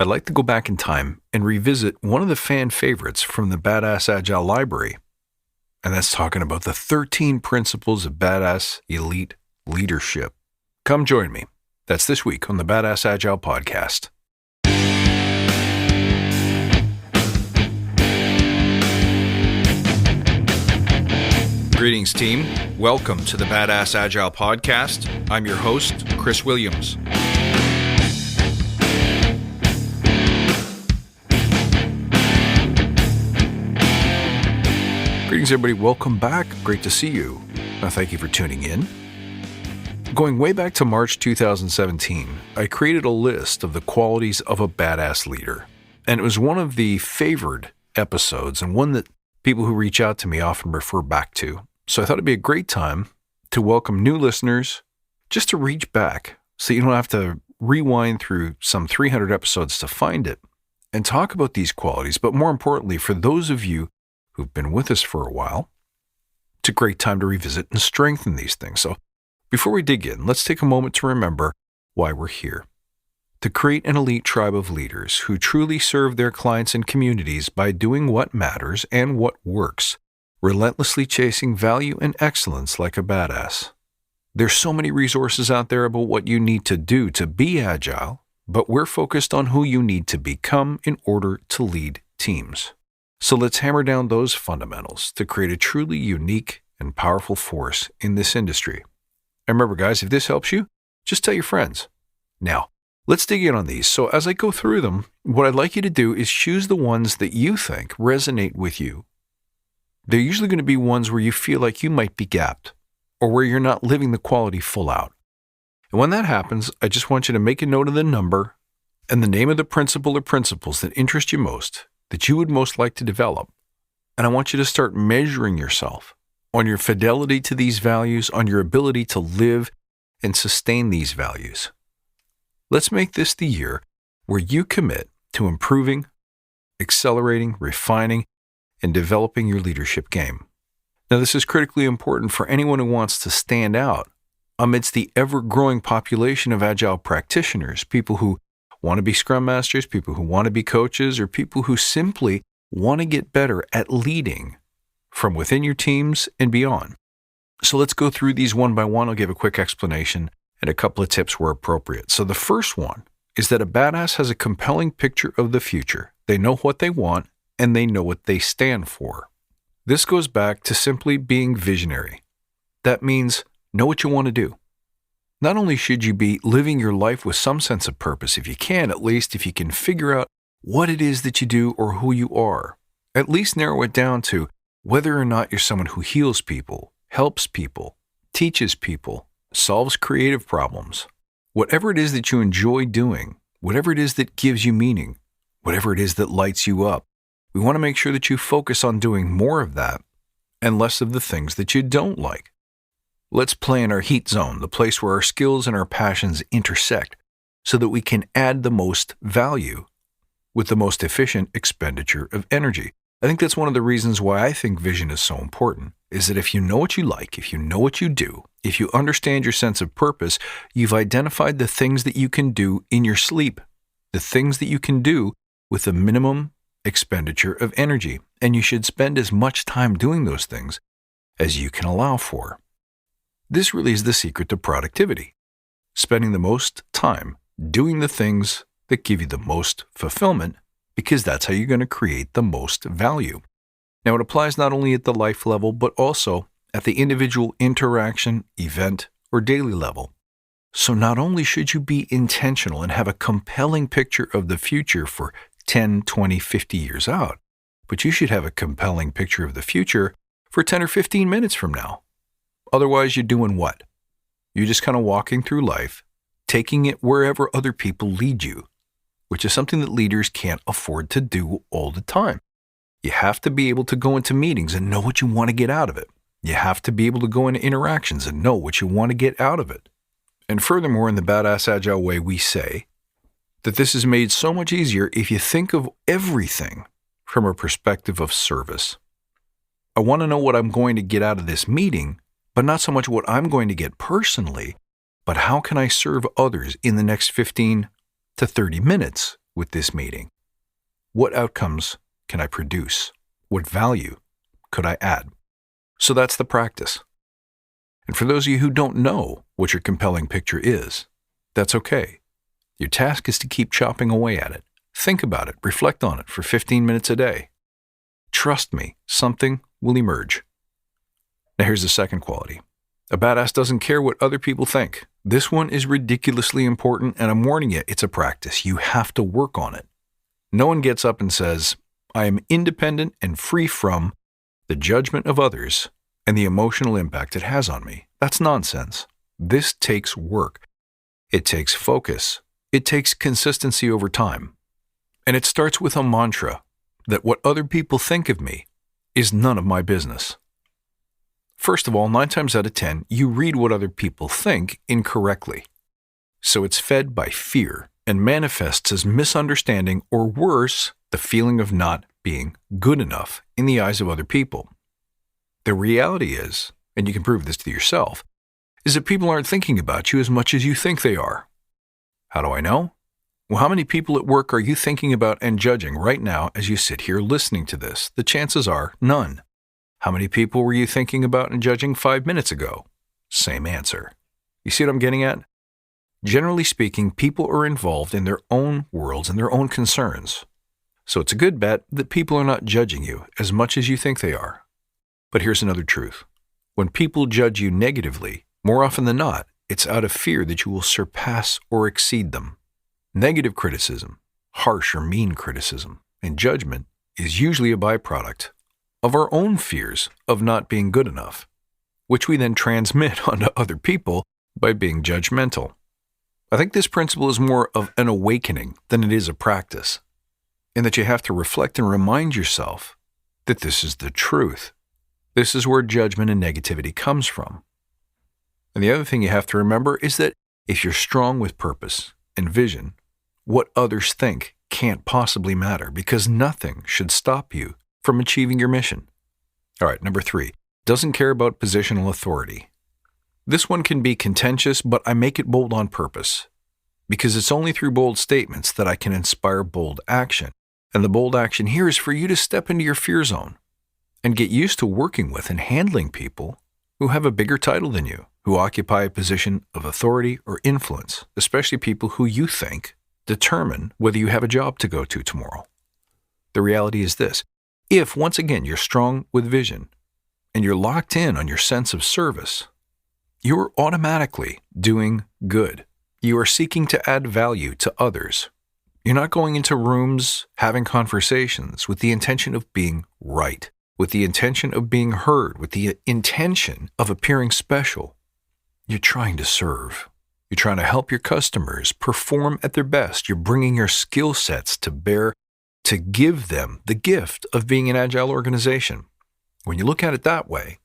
I'd like to go back in time and revisit one of the fan favorites from the Badass Agile library, and that's talking about the 13 principles of badass elite leadership. Come join me. That's this week on the Badass Agile podcast. Greetings, team. Welcome to the Badass Agile podcast. I'm your host, Chris Williams. Greetings, everybody. Welcome back. Great to see you. Thank you for tuning in. Going way back to March 2017, I created a list of the qualities of a badass leader. And it was one of the favored episodes and one that people who reach out to me often refer back to. So I thought it'd be a great time to welcome new listeners, just to reach back so you don't have to rewind through some 300 episodes to find it, and talk about these qualities. But more importantly, for those of you who've been with us for a while, it's a great time to revisit and strengthen these things. So before we dig in, let's take a moment to remember why we're here. To create an elite tribe of leaders who truly serve their clients and communities by doing what matters and what works, relentlessly chasing value and excellence like a badass. There's so many resources out there about what you need to do to be agile, but we're focused on who you need to become in order to lead teams. So let's hammer down those fundamentals to create a truly unique and powerful force in this industry. And remember, guys, if this helps you, just tell your friends. Now, let's dig in on these. So as I go through them, what I'd like you to do is choose the ones that you think resonate with you. They're usually going to be ones where you feel like you might be gapped or where you're not living the quality full out. And when that happens, I just want you to make a note of the number and the name of the principle or principles that interest you most, that you would most like to develop. And I want you to start measuring yourself on your fidelity to these values, on your ability to live and sustain these values. Let's make this the year where you commit to improving, accelerating, refining, and developing your leadership game. Now, this is critically important for anyone who wants to stand out amidst the ever-growing population of Agile practitioners, people who want to be Scrum Masters, people who want to be coaches, or people who simply want to get better at leading from within your teams and beyond. So let's go through these one by one. I'll give a quick explanation and a couple of tips where appropriate. So the first one is that a badass has a compelling picture of the future. They know what they want and they know what they stand for. This goes back to simply being visionary. That means know what you want to do. Not only should you be living your life with some sense of purpose, if you can, at least if you can figure out what it is that you do or who you are, at least narrow it down to whether or not you're someone who heals people, helps people, teaches people, solves creative problems. Whatever it is that you enjoy doing, whatever it is that gives you meaning, whatever it is that lights you up, we want to make sure that you focus on doing more of that and less of the things that you don't like. Let's play in our heat zone, the place where our skills and our passions intersect, so that we can add the most value with the most efficient expenditure of energy. I think that's one of the reasons why I think vision is so important, is that if you know what you like, if you know what you do, if you understand your sense of purpose, you've identified the things that you can do in your sleep, the things that you can do with the minimum expenditure of energy, and you should spend as much time doing those things as you can allow for. This really is the secret to productivity, spending the most time doing the things that give you the most fulfillment, because that's how you're going to create the most value. Now, it applies not only at the life level, but also at the individual interaction, event, or daily level. So not only should you be intentional and have a compelling picture of the future for 10, 20, 50 years out, but you should have a compelling picture of the future for 10 or 15 minutes from now. Otherwise, you're doing what? You're just kind of walking through life, taking it wherever other people lead you, which is something that leaders can't afford to do all the time. You have to be able to go into meetings and know what you want to get out of it. You have to be able to go into interactions and know what you want to get out of it. And furthermore, in the Badass Agile way, we say that this is made so much easier if you think of everything from a perspective of service. I want to know what I'm going to get out of this meeting, but not so much what I'm going to get personally, but how can I serve others in the next 15 to 30 minutes with this meeting? What outcomes can I produce? What value could I add? So that's the practice. And for those of you who don't know what your compelling picture is, that's okay. Your task is to keep chopping away at it. Think about it, reflect on it for 15 minutes a day. Trust me, something will emerge. Now here's the second quality. A badass doesn't care what other people think. This one is ridiculously important, and I'm warning you, it's a practice. You have to work on it. No one gets up and says, I am independent and free from the judgment of others and the emotional impact it has on me. That's nonsense. This takes work. It takes focus. It takes consistency over time. And it starts with a mantra that what other people think of me is none of my business. First of all, 9 times out of 10, you read what other people think incorrectly. So it's fed by fear and manifests as misunderstanding, or worse, the feeling of not being good enough in the eyes of other people. The reality is, and you can prove this to yourself, is that people aren't thinking about you as much as you think they are. How do I know? Well, how many people at work are you thinking about and judging right now as you sit here listening to this? The chances are none. How many people were you thinking about and judging 5 minutes ago? Same answer. You see what I'm getting at? Generally speaking, people are involved in their own worlds and their own concerns. So it's a good bet that people are not judging you as much as you think they are. But here's another truth. When people judge you negatively, more often than not, it's out of fear that you will surpass or exceed them. Negative criticism, harsh or mean criticism, and judgment is usually a byproduct of our own fears of not being good enough, which we then transmit onto other people by being judgmental. I think this principle is more of an awakening than it is a practice, in that you have to reflect and remind yourself that this is the truth. This is where judgment and negativity comes from. And the other thing you have to remember is that if you're strong with purpose and vision, what others think can't possibly matter, because nothing should stop you from achieving your mission. All right, number 3, doesn't care about positional authority. This one can be contentious, but I make it bold on purpose, because it's only through bold statements that I can inspire bold action. And the bold action here is for you to step into your fear zone and get used to working with and handling people who have a bigger title than you, who occupy a position of authority or influence, especially people who you think determine whether you have a job to go to tomorrow. The reality is this. If, once again, you're strong with vision and you're locked in on your sense of service, you're automatically doing good. You are seeking to add value to others. You're not going into rooms having conversations with the intention of being right, with the intention of being heard, with the intention of appearing special. You're trying to serve. You're trying to help your customers perform at their best. You're bringing your skill sets to bear to give them the gift of being an agile organization. When you look at it that way,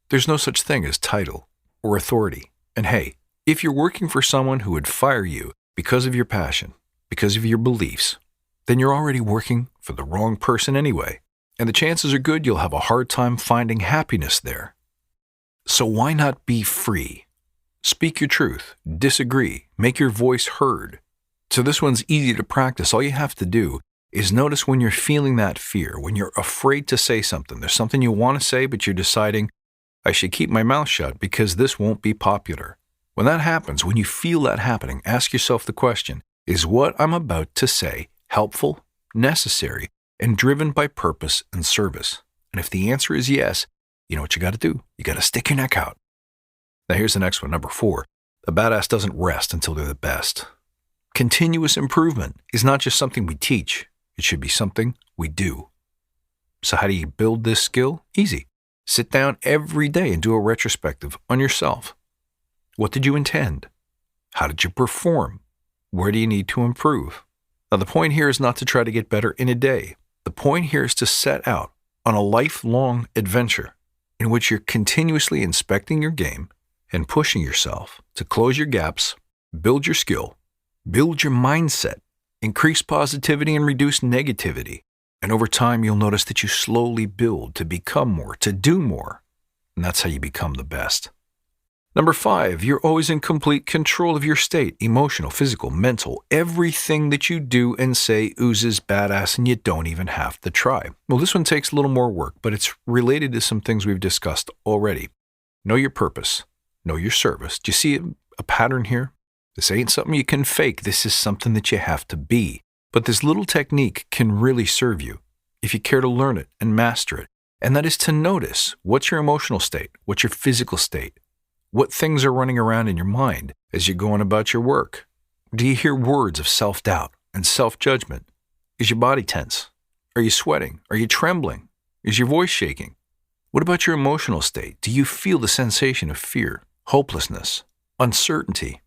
there's no such thing as title or authority. And hey, if you're working for someone who would fire you because of your passion, because of your beliefs, then you're already working for the wrong person anyway. And the chances are good you'll have a hard time finding happiness there. So why not be free? Speak your truth, disagree, make your voice heard. So this one's easy to practice. All you have to do is notice when you're feeling that fear, when you're afraid to say something. There's something you want to say, but you're deciding, I should keep my mouth shut because this won't be popular. When that happens, when you feel that happening, ask yourself the question, is what I'm about to say helpful, necessary, and driven by purpose and service? And if the answer is yes, you know what you got to do? You got to stick your neck out. Now here's the next one, number 4. A badass doesn't rest until they're the best. Continuous improvement is not just something we teach. It should be something we do. So how do you build this skill? Easy. Sit down every day and do a retrospective on yourself. What did you intend? How did you perform? Where do you need to improve? Now the point here is not to try to get better in a day. The point here is to set out on a lifelong adventure in which you're continuously inspecting your game and pushing yourself to close your gaps, build your skill, build your mindset, increase positivity and reduce negativity. And over time, you'll notice that you slowly build to become more, to do more. And that's how you become the best. Number 5, you're always in complete control of your state, emotional, physical, mental. Everything that you do and say oozes badass and you don't even have to try. Well, this one takes a little more work, but it's related to some things we've discussed already. Know your purpose. Know your service. Do you see a pattern here? This ain't something you can fake. This is something that you have to be. But this little technique can really serve you if you care to learn it and master it. And that is to notice what's your emotional state, what's your physical state, what things are running around in your mind as you're going about your work. Do you hear words of self-doubt and self-judgment? Is your body tense? Are you sweating? Are you trembling? Is your voice shaking? What about your emotional state? Do you feel the sensation of fear, hopelessness, uncertainty,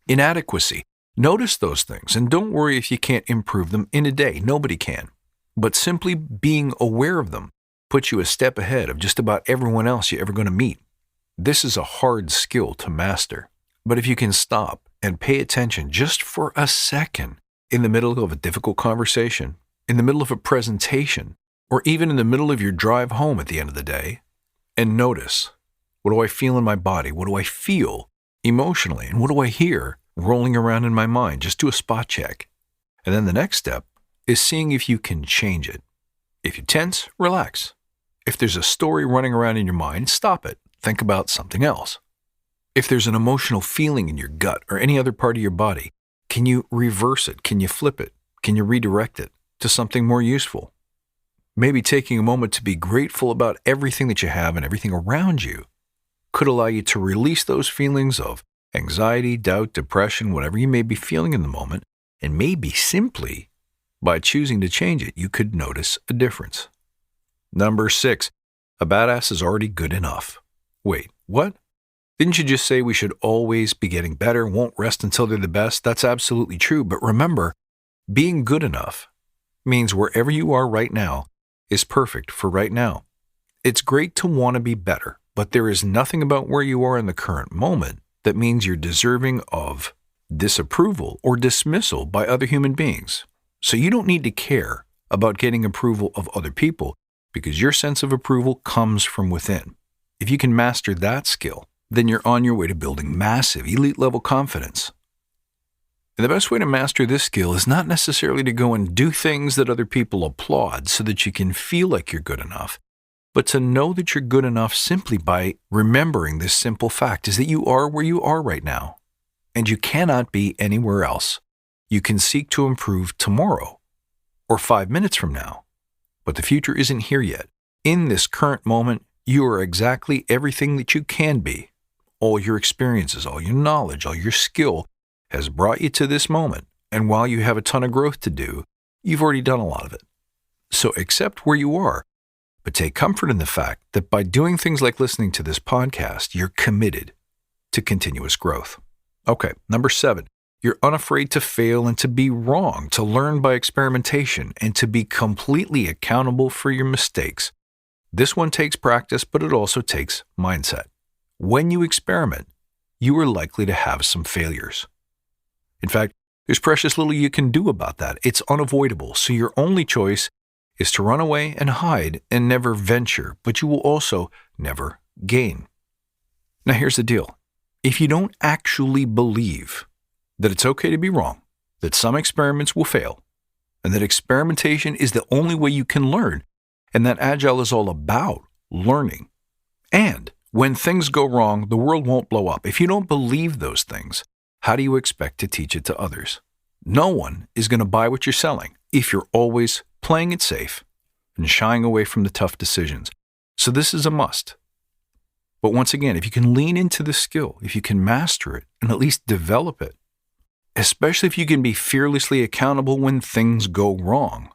inadequacy? Notice those things and don't worry if you can't improve them in a day. Nobody can. But simply being aware of them puts you a step ahead of just about everyone else you're ever going to meet. This is a hard skill to master, but if you can stop and pay attention just for a second in the middle of a difficult conversation, in the middle of a presentation, or even in the middle of your drive home at the end of the day, and notice, what do I feel in my body? What do I feel emotionally? And what do I hear rolling around in my mind? Just do a spot check. And then the next step is seeing if you can change it. If you tense, relax. If there's a story running around in your mind, stop it. Think about something else. If there's an emotional feeling in your gut or any other part of your body, can you reverse it? Can you flip it? Can you redirect it to something more useful? Maybe taking a moment to be grateful about everything that you have and everything around you could allow you to release those feelings of anxiety, doubt, depression, whatever you may be feeling in the moment, and maybe simply by choosing to change it, you could notice a difference. Number 6, a badass is already good enough. Wait, what? Didn't you just say we should always be getting better, won't rest until they're the best? That's absolutely true, but remember, being good enough means wherever you are right now is perfect for right now. It's great to want to be better, but there is nothing about where you are in the current moment that means you're deserving of disapproval or dismissal by other human beings. So you don't need to care about getting approval of other people because your sense of approval comes from within. If you can master that skill, then you're on your way to building massive, elite-level confidence. And the best way to master this skill is not necessarily to go and do things that other people applaud so that you can feel like you're good enough, but to know that you're good enough simply by remembering this simple fact is that you are where you are right now, and you cannot be anywhere else. You can seek to improve tomorrow or 5 minutes from now, but the future isn't here yet. In this current moment, you are exactly everything that you can be. All your experiences, all your knowledge, all your skill has brought you to this moment. And while you have a ton of growth to do, you've already done a lot of it. So accept where you are, but take comfort in the fact that by doing things like listening to this podcast, you're committed to continuous growth. Okay, number 7, you're unafraid to fail and to be wrong, to learn by experimentation, and to be completely accountable for your mistakes. This one takes practice, but it also takes mindset. When you experiment, you are likely to have some failures. In fact, there's precious little you can do about that. It's unavoidable, so your only choice is to run away and hide and never venture, but you will also never gain. Now here's the deal. If you don't actually believe that it's okay to be wrong, that some experiments will fail, and that experimentation is the only way you can learn, and that Agile is all about learning, and when things go wrong, the world won't blow up. If you don't believe those things, how do you expect to teach it to others? No one is going to buy what you're selling if you're always playing it safe and shying away from the tough decisions. So this is a must. But once again, if you can lean into the skill, if you can master it and at least develop it, especially if you can be fearlessly accountable when things go wrong,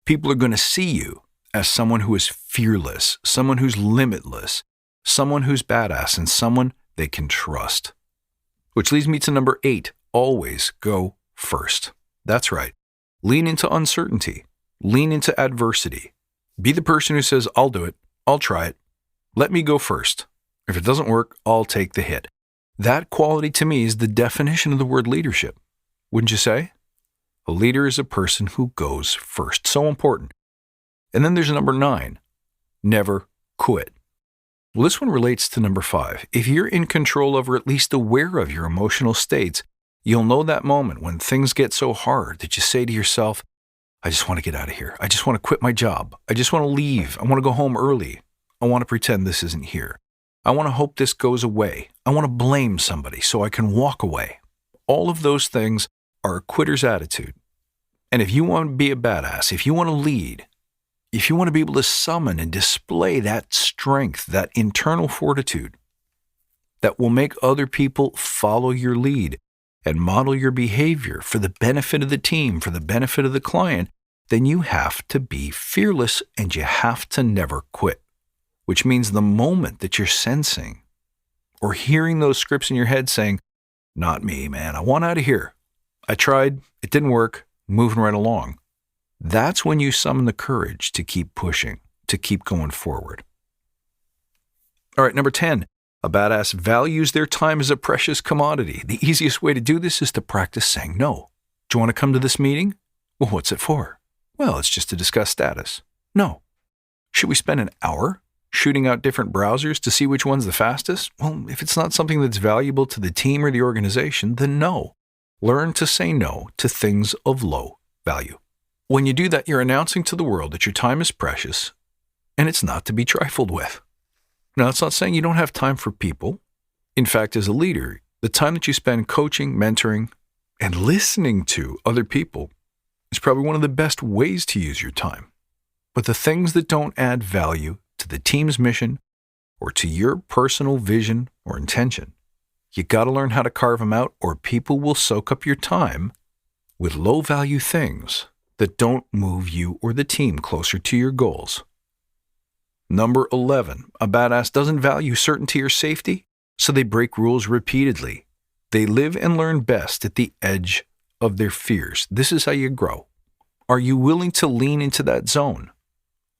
people are going to see you as someone who is fearless, someone who's limitless, someone who's badass, and someone they can trust. Which leads me to number 8, always go first. That's right. Lean into uncertainty. Lean into adversity. Be the person who says, I'll do it. I'll try it. Let me go first. If it doesn't work, I'll take the hit. That quality to me is the definition of the word leadership. Wouldn't you say? A leader is a person who goes first. So important. And then there's number 9, never quit. Well, this one relates to number 5. If you're in control of or at least aware of your emotional states, you'll know that moment when things get so hard that you say to yourself, I just want to get out of here. I just want to quit my job. I just want to leave. I want to go home early. I want to pretend this isn't here. I want to hope this goes away. I want to blame somebody so I can walk away. All of those things are a quitter's attitude. And if you want to be a badass, if you want to lead, if you want to be able to summon and display that strength, that internal fortitude that will make other people follow your lead and model your behavior for the benefit of the team, for the benefit of the client, then you have to be fearless and you have to never quit, which means the moment that you're sensing or hearing those scripts in your head saying, not me, man, I want out of here. I tried, it didn't work, moving right along. That's when you summon the courage to keep pushing, to keep going forward. All right, number 10, a badass values their time as a precious commodity. The easiest way to do this is to practice saying no. Do you want to come to this meeting? Well, what's it for? Well, it's just to discuss status. No. Should we spend an hour shooting out different browsers to see which one's the fastest? Well, if it's not something that's valuable to the team or the organization, then no. Learn to say no to things of low value. When you do that, you're announcing to the world that your time is precious and it's not to be trifled with. Now, it's not saying you don't have time for people. In fact, as a leader, the time that you spend coaching, mentoring, and listening to other people is probably one of the best ways to use your time. But the things that don't add value to the team's mission or to your personal vision or intention, you got to learn how to carve them out, or people will soak up your time with low-value things that don't move you or the team closer to your goals. Number 11, a badass doesn't value certainty or safety, so they break rules repeatedly. They live and learn best at the edge of their fears. This is how you grow. Are you willing to lean into that zone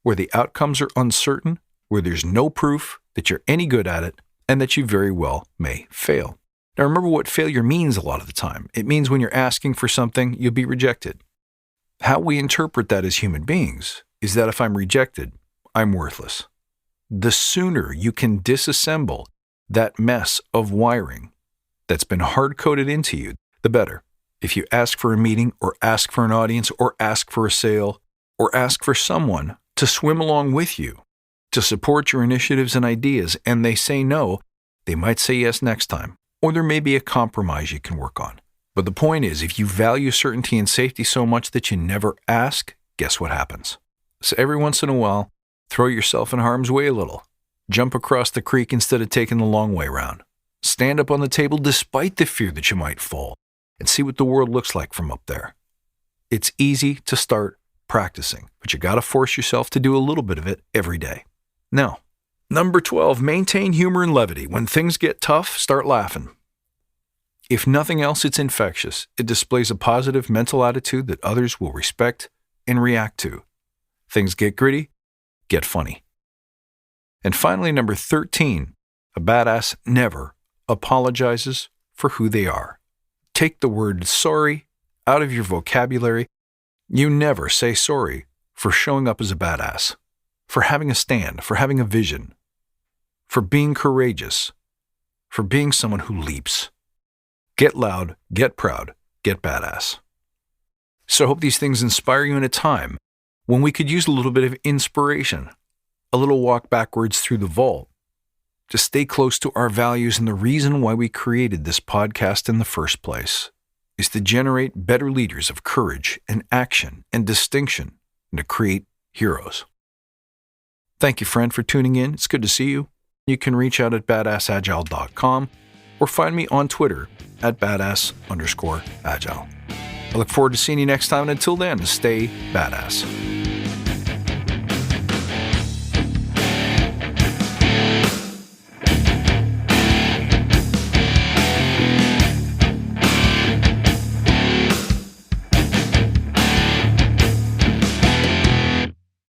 where the outcomes are uncertain, where there's no proof that you're any good at it, and that you very well may fail? Now remember what failure means a lot of the time. It means when you're asking for something, you'll be rejected. How we interpret that as human beings is that if I'm rejected, I'm worthless. The sooner you can disassemble that mess of wiring that's been hard-coded into you, the better. If you ask for a meeting or ask for an audience or ask for a sale or ask for someone to swim along with you, to support your initiatives and ideas, and they say no, they might say yes next time, or there may be a compromise you can work on. But the point is, if you value certainty and safety so much that you never ask, guess what happens? So every once in a while, throw yourself in harm's way a little. Jump across the creek instead of taking the long way round. Stand up on the table despite the fear that you might fall, and see what the world looks like from up there. It's easy to start practicing, but you got to force yourself to do a little bit of it every day. Now, number 12, maintain humor and levity. When things get tough, start laughing. If nothing else, it's infectious. It displays a positive mental attitude that others will respect and react to. Things get gritty, get funny. And finally, number 13, a badass never apologizes for who they are. Take the word sorry out of your vocabulary. You never say sorry for showing up as a badass, for having a stand, for having a vision, for being courageous, for being someone who leaps. Get loud, get proud, get badass. So I hope these things inspire you in a time when we could use a little bit of inspiration, a little walk backwards through the vault, to stay close to our values. And the reason why we created this podcast in the first place is to generate better leaders of courage and action and distinction, and to create heroes. Thank you, friend, for tuning in. It's good to see you. You can reach out at badassagile.com or find me on Twitter at badass_agile. I look forward to seeing you next time, and until then, stay badass.